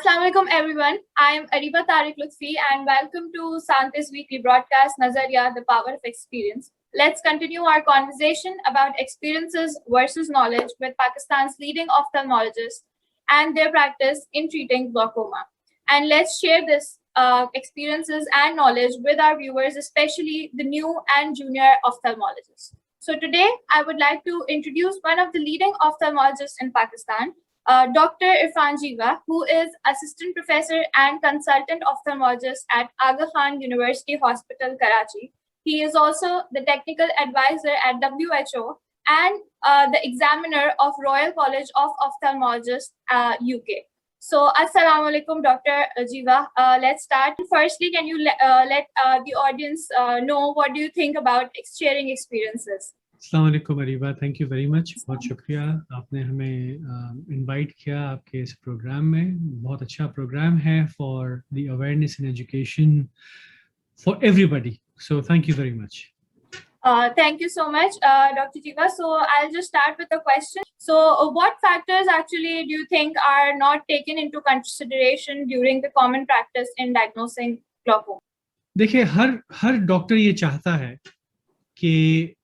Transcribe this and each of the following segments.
Assalamu alaikum everyone. I am Ariba Tariq Lutfi and welcome to Santis weekly broadcast Nazariya, the power of experience. Let's continue our conversation about experiences versus knowledge with Pakistan's leading ophthalmologists and their practice in treating glaucoma. And let's share this experiences and knowledge with our viewers, especially the new and junior ophthalmologists. So today I would like to introduce one of the leading ophthalmologists in Pakistan, Dr. Irfan Jiva, who is assistant professor and consultant ophthalmologist at Aga Khan University Hospital, Karachi. He is also the technical advisor at WHO and the examiner of Royal College of Ophthalmologists, UK. So, Assalamu alaikum, Dr. Jiva. Let's start. Firstly, can you let the audience know what do you think about sharing experiences? अस्सलाम वालेकुम Areeba, thank you very much, बहुत शुक्रिया आपने हमें invite किया आपके इस programme में। बहुत अच्छा प्रोग्राम है for the awareness and education for everybody, so thank you very much. Thank you so much, Dr. Jiva. So I'll just start with a question. So what factors actually do you think are not taken into consideration during the common practice in diagnosing glaucoma? देखिए, हर doctor ये चाहता है कि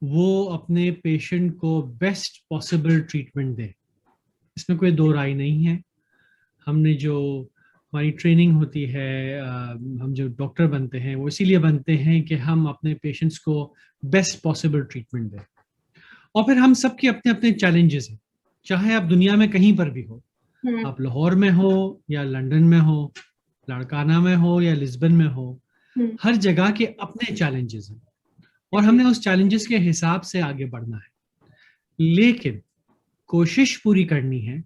वो अपने patient को best possible treatment दे, इसमें कोई दो राय नहीं है। हमने जो हमारी ट्रेनिंग होती है, हम जो डॉक्टर बनते हैं वो इसीलिए बनते हैं कि हम अपने पेशेंट्स को बेस्ट पॉसिबल ट्रीटमेंट दें। और फिर हम सबके अपने अपने चैलेंजेस हैं, चाहे आप दुनिया में कहीं पर भी हो, आप लाहौर में हो या लंदन में हो, लाड़काना में हो या लिस्बन में हो, हर जगह के अपने चैलेंजेस हैं और हमने उस चैलेंजेस के हिसाब से आगे बढ़ना है। लेकिन कोशिश पूरी करनी है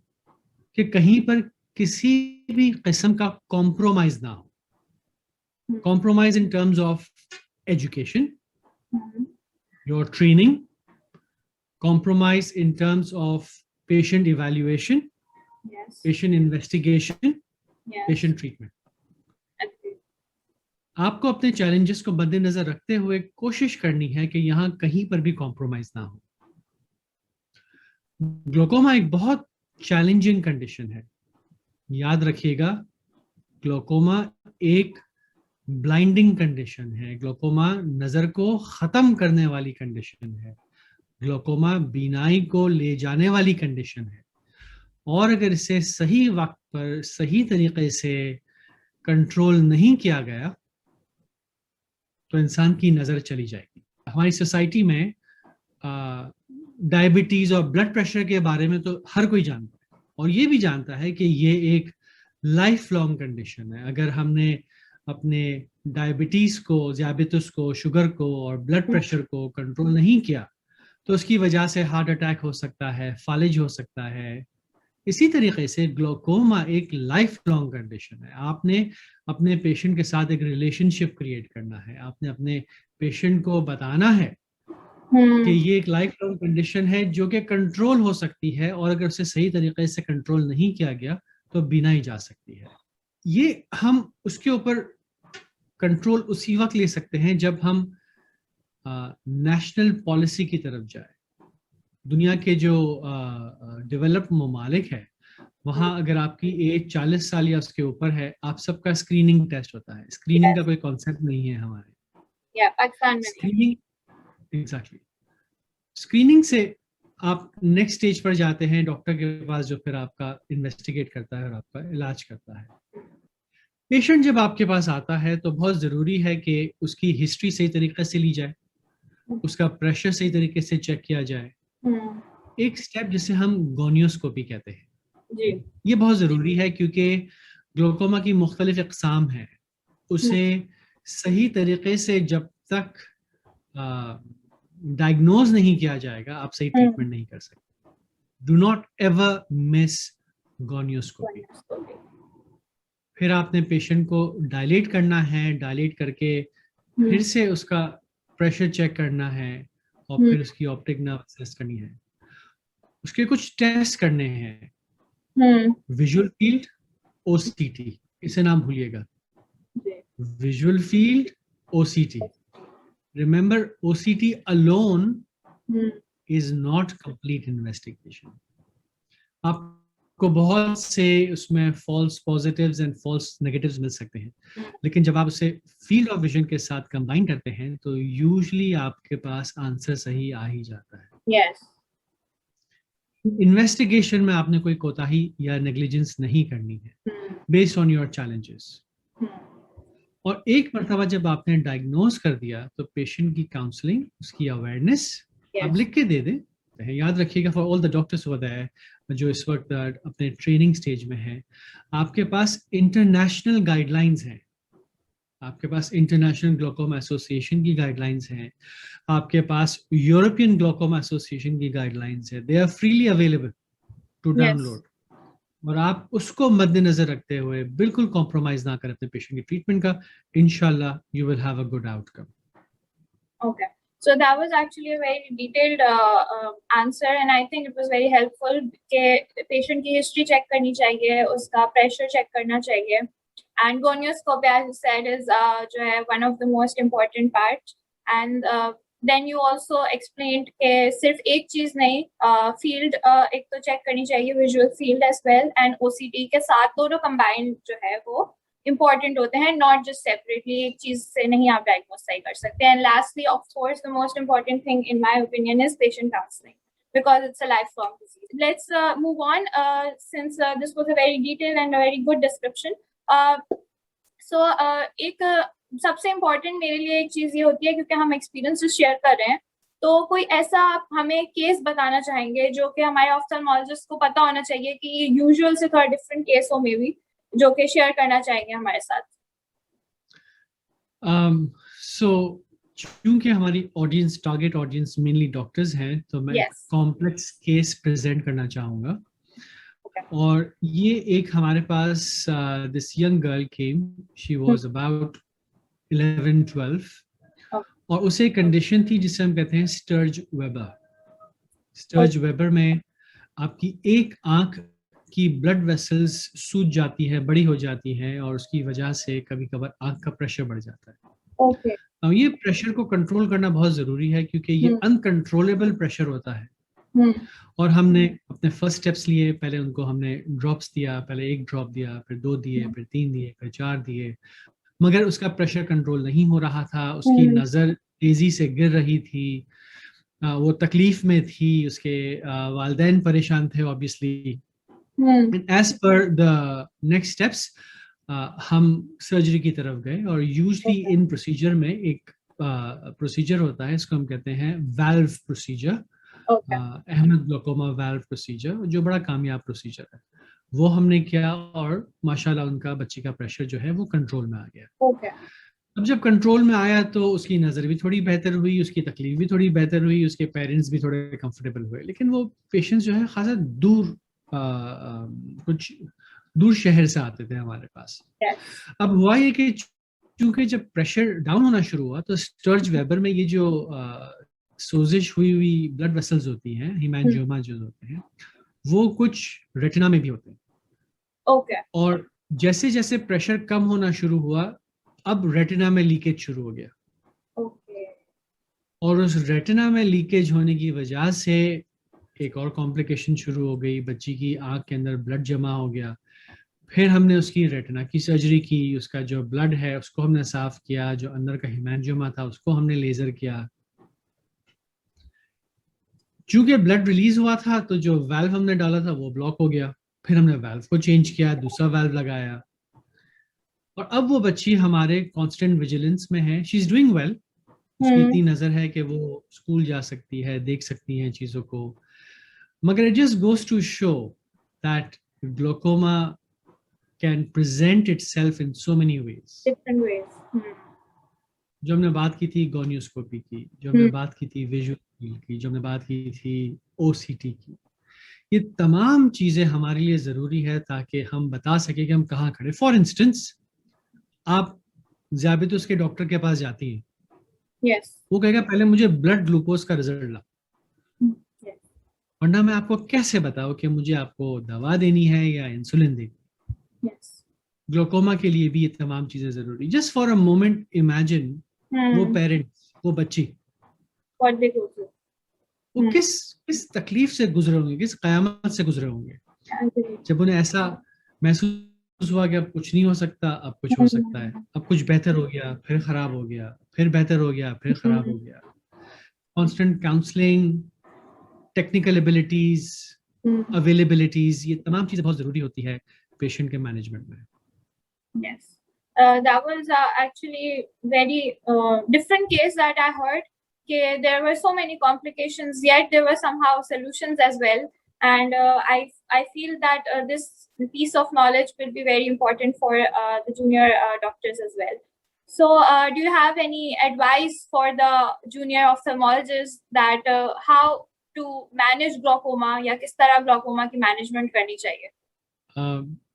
कि कहीं पर किसी भी किस्म का कॉम्प्रोमाइज ना हो। Compromise in terms of education, your training, compromise in terms of patient evaluation, patient investigation, patient treatment. आपको अपने चैलेंजेस को मद्देनजर रखते हुए कोशिश करनी है कि यहाँ कहीं पर भी कॉम्प्रोमाइज ना हो। ग्लोकोमा एक बहुत चैलेंजिंग कंडीशन है। याद रखिएगा, ग्लोकोमा एक ब्लाइंडिंग कंडीशन है, ग्लोकोमा नजर को खत्म करने वाली कंडीशन है, ग्लोकोमा बीनाई को ले जाने वाली कंडीशन है। और अगर इसे सही वक्त पर सही तरीके से कंट्रोल नहीं किया गया तो इंसान की नज़र चली जाएगी। हमारी सोसाइटी में डायबिटीज़ और ब्लड प्रेशर के बारे में तो हर कोई जानता है और ये भी जानता है कि ये एक लाइफ लॉन्ग कंडीशन है। अगर हमने अपने डायबिटीज़ को, ज़ियाबितस को, शुगर को और ब्लड प्रेशर को कंट्रोल नहीं किया तो उसकी वजह से हार्ट अटैक हो सकता है, फालिज हो सकता है। इसी तरीके से ग्लोकोमा एक लाइफ लॉन्ग कंडीशन है। आपने अपने पेशेंट के साथ एक रिलेशनशिप क्रिएट करना है, आपने अपने पेशेंट को बताना है कि ये एक लाइफ लॉन्ग कंडीशन है जो कि कंट्रोल हो सकती है और अगर उसे सही तरीके से कंट्रोल नहीं किया गया तो बीनाई जा सकती है। ये हम उसके ऊपर कंट्रोल उसी वक्त ले सकते हैं जब हम नेशनल पॉलिसी की तरफ जाए। दुनिया के जो डेवलप्ड ममालिक है वहाँ अगर आपकी एज 40 साल या उसके ऊपर है, आप सबका स्क्रीनिंग टेस्ट होता है। स्क्रीनिंग का कोई कॉन्सेप्ट नहीं है हमारे पाकिस्तान में। स्क्रीनिंग, एग्जैक्टली, स्क्रीनिंग से आप नेक्स्ट स्टेज पर जाते हैं डॉक्टर के पास, जो फिर आपका इन्वेस्टिगेट करता है और आपका इलाज करता है। पेशेंट जब आपके पास आता है तो बहुत ज़रूरी है कि उसकी हिस्ट्री सही तरीके से ली जाए, उसका प्रेशर सही तरीके से चेक किया जाए। एक स्टेप जिसे हम गोनियोस्कोपी कहते हैं जी, ये बहुत ज़रूरी है क्योंकि ग्लोकोमा की मुख्तलिफ इक़साम है। उसे सही तरीके से जब तक डायग्नोज नहीं किया जाएगा आप सही ट्रीटमेंट नहीं कर सकते। Do not ever miss gonioscopy. फिर आपने पेशेंट को डायलेट करना है, डायलेट करके फिर से उसका प्रेशर चेक करना है और फिर उसकी ऑप्टिक नर्व असेस करनी है। उसके कुछ टेस्ट करने हैं, विजुअल फील्ड, ओसीटी, इसे नाम भूलिएगा, visual field, OCT. Remember, OCT alone is not complete investigation. आप आपको बहुत से उसमें false positives and false negatives मिल सकते हैं, लेकिन जब आप उसे फील्ड ऑफ विजन के साथ कंबाइन करते हैं तो यूजुअली आपके पास आंसर सही आ ही जाता है. Yes. इन्वेस्टिगेशन में आपने कोई कोताही या नेग्लिजेंस नहीं करनी है बेस्ड ऑन योर चैलेंजेस. और एक मरतबा जब आपने डायग्नोज कर दिया तो पेशेंट की काउंसलिंग, उसकी अवेयरनेस आप लिख के दे दें. याद रखिएगा for all the doctors over there जो इस वक्त अपने ट्रेनिंग स्टेज में हैं, आपके पास इंटरनेशनल गाइडलाइंस हैं, आपके पास इंटरनेशनल ग्लोकोमा एसोसिएशन की गाइडलाइंस हैं, आपके पास यूरोपियन ग्लोकोमा एसोसिएशन की गाइडलाइंस है. They are freely available to download. और आप उसको मद्देनजर रखते हुए बिल्कुल कॉम्प्रोमाइज ना करें अपने पेशेंट की ट्रीटमेंट का. इंशाल्लाह you will have a good outcome. Okay. So that was actually a very detailed answer, and I think it was very helpful. कि patient की history check करनी चाहिए, उसका pressure check करना चाहिए, and gonioscopy, as you said, is जो है one of the most important parts. And then you also explained कि सिर्फ एक चीज नहीं, field एक तो check करनी चाहिए, visual field as well, and OCT के साथ दोनों combined जो है वो important होते हैं, not just separately. एक चीज से नहीं आप diagnose सही कर सकते. And lastly, of course, the most important thing in my opinion is patient counseling, because it's a lifelong disease. Let's move on, since this was a very detailed and a very good description. So एक सबसे important मेरे लिए एक चीज ये होती है, क्योंकि हम experiences share कर रहे हैं, तो कोई ऐसा आप हमें केस बताना चाहेंगे जो कि हमारे ऑफ्थल्मोलॉजिस्ट को पता होना चाहिए कि ये यूजुअल से थोड़ा डिफरेंट केस हो, मे बी, जो कि शेयर करना चाहेंगे हमारे साथ? So क्योंकि हमारी audience, target audience mainly doctors हैं, तो मैं कॉम्प्लेक्स केस प्रेजेंट करना चाहूँगा. और ये एक हमारे पास this young girl came, she was about 11-12, और उसे कंडीशन थी जिसे हम कहते हैं स्टर्ज वेबर. स्टर्ज वेबर में आपकी एक आंख की ब्लड वेसल्स सूज जाती है, बड़ी हो जाती है, और उसकी वजह से कभी कभार आंख का प्रेशर बढ़ जाता है. Okay. अब ये प्रेशर को कंट्रोल करना बहुत जरूरी है, क्योंकि ये अनकंट्रोलेबल प्रेशर होता है. और हमने अपने फर्स्ट स्टेप्स लिए, पहले उनको हमने ड्रॉप्स दिया, पहले एक ड्रॉप दिया, फिर 2 दिए, फिर 3 दिए, फिर 4 दिए, मगर उसका प्रेशर कंट्रोल नहीं हो रहा था. उसकी नजर तेजी से गिर रही थी, वो तकलीफ में थी, उसके वालिदैन परेशान थे obviously. As per the next steps हम सर्जरी की तरफ गए. और यूजुअली इन प्रोसीजर में एक प्रोसीजर होता है, इसको हम कहते हैं valve procedure, Ahmed glaucoma valve procedure, जो बड़ा कामयाब प्रोसीजर है. वो हमने किया और माशाल्लाह उनका बच्चे का प्रेशर जो है वो कंट्रोल में आ गया. अब जब कंट्रोल में आया तो उसकी नज़र भी थोड़ी बेहतर हुई, उसकी तकलीफ भी थोड़ी बेहतर हुई, उसके पेरेंट्स भी थोड़े कंफर्टेबल हुए. लेकिन वो पेशेंट्स जो है खासा दूर कुछ दूर शहर से आते थे हमारे पास. अब हुआ ये कि चूंकि जब प्रेशर डाउन होना शुरू हुआ तो स्टर्ज वेबर में ये जो सोजिश हुई ब्लड वेसल्स होती हैं, हेमांजियोमा जो होते हैं, वो कुछ रेटिना में भी होते हैं. और जैसे जैसे प्रेशर कम होना शुरू हुआ, अब रेटिना में लीकेज शुरू हो गया. और उस रेटिना में लीकेज होने की वजह से एक और कॉम्प्लिकेशन शुरू हो गई. बच्ची की आंख के अंदर ब्लड जमा हो गया. फिर हमने उसकी रेटिना की सर्जरी की, उसका जो ब्लड है उसको हमने साफ किया, जो अंदर का हेमांजियोमा था उसको हमने लेजर किया. चूंकि ब्लड रिलीज हुआ था तो जो वाल्व हमने डाला था वो ब्लॉक हो गया. फिर हमने वाल्व को चेंज किया, दूसरा वाल्व लगाया, और अब वो बच्ची हमारे कांस्टेंट विजिलेंस में है. She is doing well. उसकी इतनी नजर है कि वो स्कूल जा सकती है, देख सकती है चीजों को. मगर it just goes to show that glaucoma can present itself in so many ways. Different ways. जो हमने बात की थी गोनियोस्कोपी की, जो हमने बात की थी विजुअल फील्ड की, जो हमने बात की थी ओसीटी की, ये तमाम चीजें हमारे लिए जरूरी है ताकि हम बता सके कि हम कहाँ खड़े. फॉर इंस्टेंस, आप ज़ियाबितुस के डॉक्टर के पास जाती हैं, वो कहेगा पहले मुझे ब्लड ग्लूकोज का रिजल्ट ला, वरना मैं आपको कैसे बताऊं कि मुझे आपको दवा देनी है या इंसुलिन देनी. ग्लोकोमा के लिए भी ये तमाम चीजें जरूरी. Just for a moment imagine वो पेरेंट्स, वो बच्ची, वो किस तकलीफ से गुजरे होंगे, किस कयामत से गुजरे होंगे. Agree. जब उन्हें ऐसा महसूस हुआ कि अब कुछ नहीं हो सकता, अब कुछ हो सकता है, अब कुछ बेहतर हो गया, फिर खराब हो गया, फिर बेहतर हो गया, फिर खराब हो गया, constant counselling, technical abilities, availabilities, ये तमाम चीजें बहुत जरूरी होती है पेशेंट के मैनेजमेंट में. Yes. That was actually very different case that I heard. There were so many complications, yet there were somehow solutions as well. And I feel that this piece of knowledge will be very important for the junior doctors as well. So, do you have any advice for the junior ophthalmologists that how to manage glaucoma या किस तरह glaucoma की management करनी चाहिए?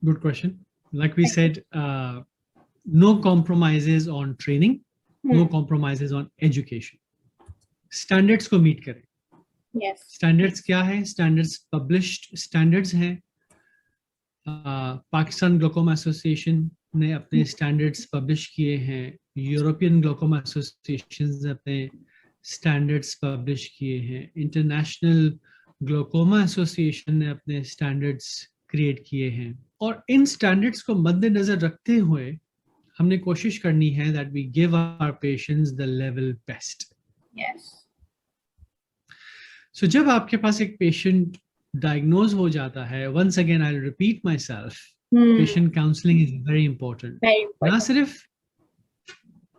Good question. Like we said, no compromises on training, no compromises on education. Standards को meet करें. Yes. Standards क्या है? Standards published standards हैं. पाकिस्तान ग्लोकोमा एसोसिएशन ने अपने स्टैंडर्ड्स पब्लिश किए हैं. यूरोपियन ग्लोकोमा एसोसिएशन ने अपने स्टैंडर्ड्स पब्लिश किए हैं. इंटरनेशनल ग्लोकोमा एसोसिएशन ने अपने स्टैंडर्ड्स क्रिएट किए हैं. और इन स्टैंडर्ड्स को मद्देनजर रखते हुए हमने कोशिश करनी है that we give our patients the level best. Yes. So जब आपके पास एक पेशेंट डायग्नोज हो जाता है, once again I'll repeat myself, patient counseling is very important. Very important. ना सिर्फ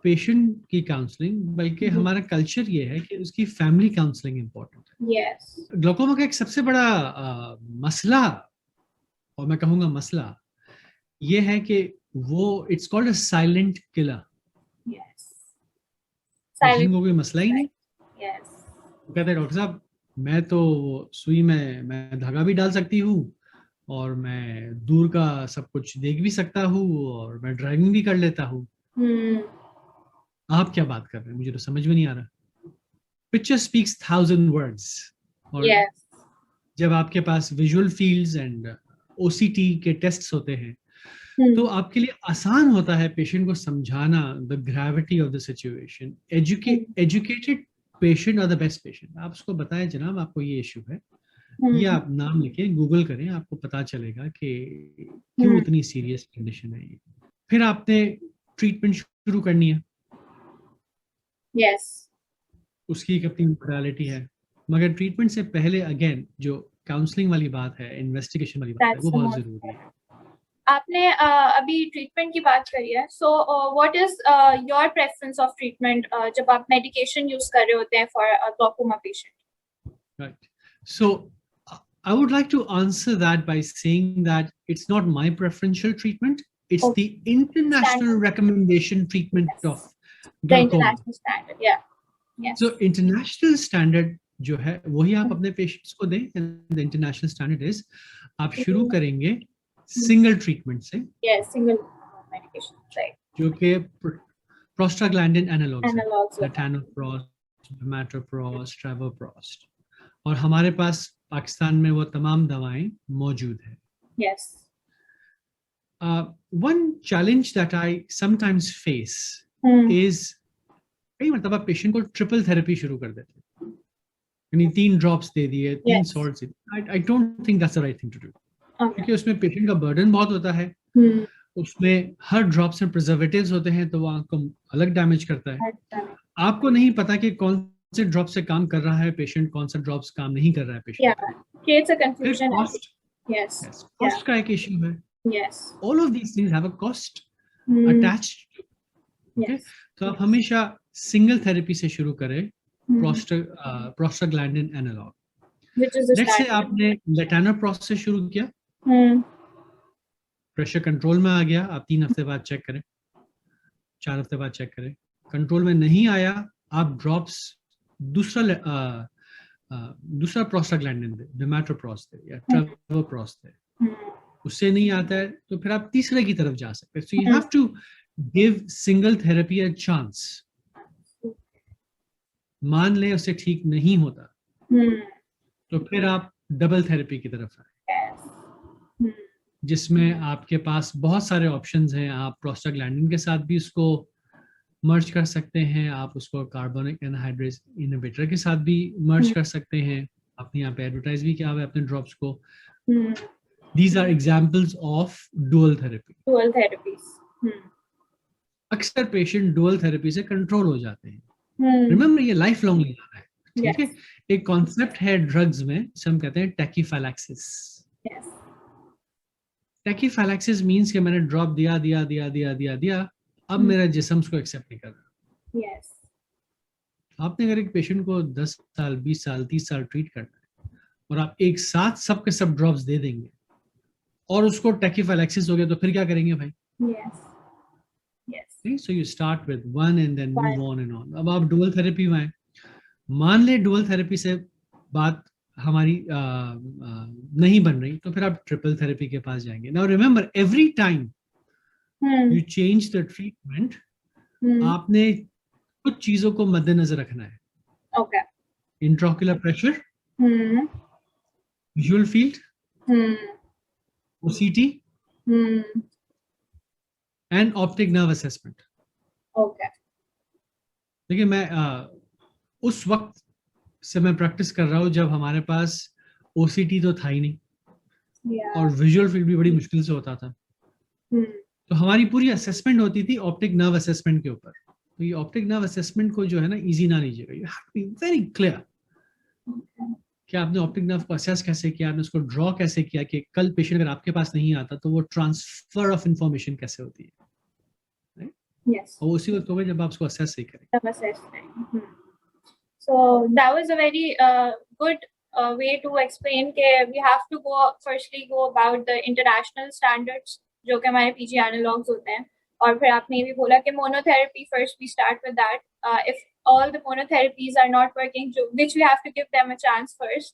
पेशेंट की काउंसलिंग बल्कि हमारा कल्चर ये है कि उसकी फैमिली काउंसलिंग इम्पोर्टेंट है. Yes. ग्लोकोमा का एक सबसे बड़ा मसला, और मैं कहूँगा मसला, ये है कि वो it's called a silent killer. Yes. Patient को कोई मसला ही नहीं. Yes. वो कहते हैं डॉक्टर साहब मैं तो सुई में मैं धागा भी डाल सकती हूँ और मैं दूर का सब कुछ देख भी सकता हूँ और मैं ड्राइविंग भी कर लेता हूँ. आप क्या बात कर रहे हैं, मुझे तो समझ में नहीं आ रहा. Picture speaks 1000 words. और Yes. जब आपके पास विजुअल फील्ड्स एंड ओसीटी के टेस्ट्स होते हैं तो आपके लिए आसान होता है पेशेंट को समझाना the gravity of the situation. Educated patient are the best patient. आप उसको बताएं जनाब आपको ये इशू है, ये आप नाम लिखे गूगल करें, आपको पता चलेगा कि क्यों इतनी सीरियस कंडीशन है ये. फिर आपने ट्रीटमेंट शुरू करनी है. Yes. उसकी एक अपनी मोडालिटी है, मगर ट्रीटमेंट से पहले अगेन जो काउंसलिंग वाली बात है, इन्वेस्टिगेशन वाली बात है, वो बहुत जरूरी है. आपने अभी ट्रीटमेंट की बात करी है. So what is your preference of treatment जब आप मेडिकेशन यूज कर रहे होते हैं for glaucoma patient? Right. So I would like to answer that by saying that it's not my preferential treatment. It's the international recommendation treatment of The glaucoma. international standard. Yeah. Yes. So international standard जो है वही आप अपने patients को दें. And the international standard is आप शुरू करेंगे सिंगल ट्रीटमेंट से. Yes, single medication, right. जो कि प्रोस्टाग्लैंडिन एनालॉग्स हैं, Analogs. latanoprost, bimatoprost, travoprost. और हमारे पास पाकिस्तान में वो तमाम दवाएं मौजूद हैं. Yes. One challenge that I sometimes face is कई मतलब आप पेशेंट को ट्रिपल थेरेपी शुरू कर देते हैं, यानी 3 ड्रॉप्स दे दिए, 3 salts. I don't think that's the right thing to do. क्योंकि उसमें पेशेंट का बर्डन बहुत होता है. उसमें हर ड्रॉप से प्रिजर्वेटिव्स होते हैं तो वो आंख को अलग डैमेज करता है. आपको नहीं पता कि कौन से ड्रॉप से काम कर रहा है पेशेंट, कौन सा ड्रॉप्स काम नहीं कर रहा है patient. Yeah. Creates a confusion. Yes. Cost का एक इशू है. Yes. All of these things have a cost attached. Okay? Yes. तो आप हमेशा सिंगल थेरेपी से शुरू करें, prostaglandin analogue. Which is the let's say standard. आपने लेटानोप्रोस्ट से शुरू किया, प्रेशर कंट्रोल में आ गया, आप 3 हफ्ते बाद चेक करें, 4 हफ्ते बाद चेक करें. कंट्रोल में नहीं आया, आप ड्रॉप्स दूसरा प्रोस्टाग्लैंडिन दे, बिमैट्रोप्रोस्ट दे या ट्रेवोप्रोस्ट दे. उससे नहीं आता है तो फिर आप तीसरे की तरफ जा सकते हैं. So you have to give single therapy a chance. मान लें उससे ठीक नहीं होता तो फिर आप डबल थेरेपी की तरफ आए, जिसमें आपके पास बहुत सारे ऑप्शंस हैं. आप प्रोस्टाग्लैंडिन के साथ भी उसको मर्ज कर सकते हैं, आप उसको कार्बोनिक एनहाइड्रेज इनहिबिटर के साथ भी मर्ज कर सकते हैं. आपने यहाँ पे एडवर्टाइज भी किया हुआ है अपने ड्रॉप्स को. These are examples of dual therapy. Dual therapies. अक्सर पेशेंट डुअल थेरेपी से कंट्रोल हो जाते हैं. Hmm. रिमेम्बर ये लाइफ लॉन्ग ले जाना है. Yes. ठीक है. एक कॉन्सेप्ट है ड्रग्स में जिसे हम कहते हैं टैकीफैलैक्सिस. Yes. टैकीफैलैक्सिस मींस कि मैंने ड्रॉप दिया, अब मेरा जिस्म उसको एक्सेप्ट नहीं कर रहा. Yes. आपने अगर एक पेशेंट को 10 साल 20 साल 30 साल ट्रीट करना है और आप एक साथ सब के सब ड्रॉप्स दे देंगे और उसको टैकीफैलैक्सिस हो गया तो फिर क्या करेंगे भाई? Yes. Yes. So you start with one and then move One. on and on. अब आप डुअल थेरेपी में आए, मान ले डुअल थेरेपी से बात हमारी नहीं बन रही तो फिर आप ट्रिपल थेरेपी के पास जाएंगे. Now remember every time Hmm. You change the treatment, Hmm. आपने कुछ चीजों को मद्देनजर रखना है. Okay. इंट्राओक्युलर pressure, Hmm. Visual field, Hmm. OCT Hmm. And optic nerve assessment. Okay. देखिए मैं उस वक्त से मैं प्रैक्टिस कर रहा हूँ जब हमारे पास ओसीटी तो था ही नहीं Yeah. और विजुअल फील्ड भी बड़ी मुश्किल से होता था. Hmm. तो हमारी पूरी असेसमेंट होती थी ऑप्टिक नर्व असेसमेंट के ऊपर. तो ये ऑप्टिक नर्व असेसमेंट को जो है ना इजी ना लीजिएगा. You have to be very clear Okay. कि आपने ऑप्टिक नर्व को असेस कैसे किया, आपने उसको ड्रॉ कैसे किया कि कल पेशेंट अगर आपके पास नहीं आता तो वो ट्रांसफर ऑफ इंफॉर्मेशन कैसे होती है. Yes. और उसी वक्त होगा जब आप उसको असेस ही करें. Some assessment. Hmm. So that was a very good way to explain that we have to firstly go about the international standards जो कि हमारे PG analogs होते हैं. और फिर आपने ये भी बोला कि monotherapy first we start with that. If all the monotherapies are not working, which we have to give them a chance first,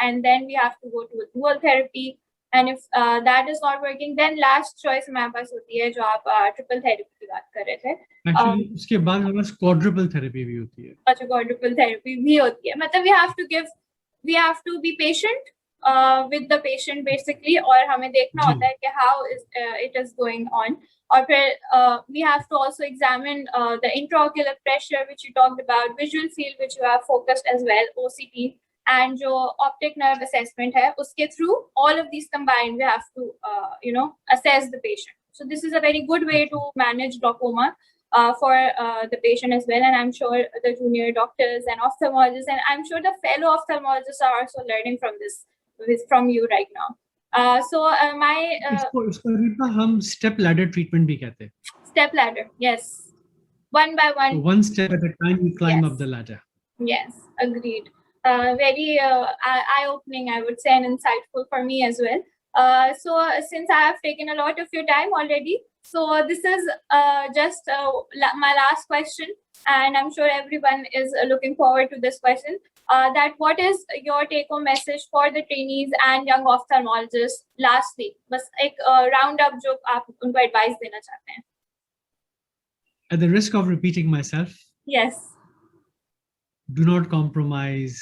and then we have to go to a dual therapy. And if that is not working, then last choice हमारे पास होती है जो आप triple therapy की बात कर रहे थे. एक्चुअली उसके बाद हमारे पास क्वाड्रुपल थेरेपी भी होती है. अच्छा, quadruple therapy भी होती है. मतलब we have to be patient with the patient basically, और हमें देखना जी. होता है कि how it is going on. और फिर we have to also examine the intraocular pressure which you talked about, visual field which you have focused as well, OCT, and जो optic nerve assessment है उसके through all of these combined we have to assess the patient. So this is a very good way to manage glaucoma for the patient as well, and I'm sure the junior doctors and ophthalmologists, and I'm sure the fellow ophthalmologists are also learning from you right now. इसको रीता हम step ladder treatment भी कहते हैं. Step ladder, yes, one by one. So one step at a time you climb Yes. up the ladder. Yes, agreed. Very eye-opening, I would say, and insightful for me as well. So since I have taken a lot of your time already, so this is just my last question, and I'm sure everyone is looking forward to this question. That what is your take-home message for the trainees and young ophthalmologists? Lastly, बस एक round-up जो आप उनको advice देना चाहते हैं. At the risk of repeating myself, Yes. do not compromise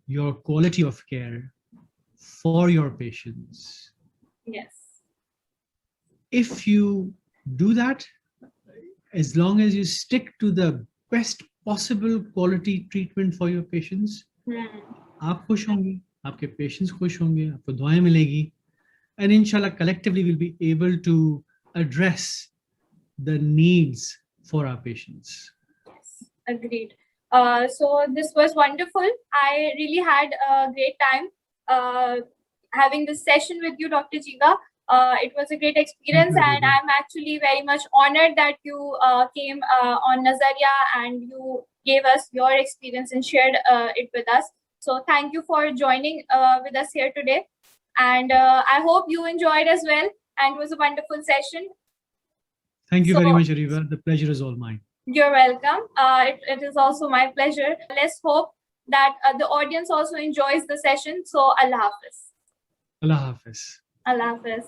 your quality of care for your patients. Yes. If you do that, as long as you stick to the best possible quality treatment for your patients, आप खुश होंगे, आपके patients खुश होंगे, आपको दुआएं मिलेगी, and inshallah collectively we'll be able to address the needs for our patients. Yes, agreed. So this was wonderful. I really had a great time having this session with you, Dr. Jiga. It was a great experience, and I'm actually very much honored that you came on Nazariya and you gave us your experience and shared it with us. So thank you for joining with us here today, and I hope you enjoyed as well, and it was a wonderful session. Thank you very much, Ariba. The pleasure is all mine. You're welcome. It is also my pleasure. Let's hope that the audience also enjoys the session. So Allah Hafiz. Allah Hafiz. Allah Hafiz.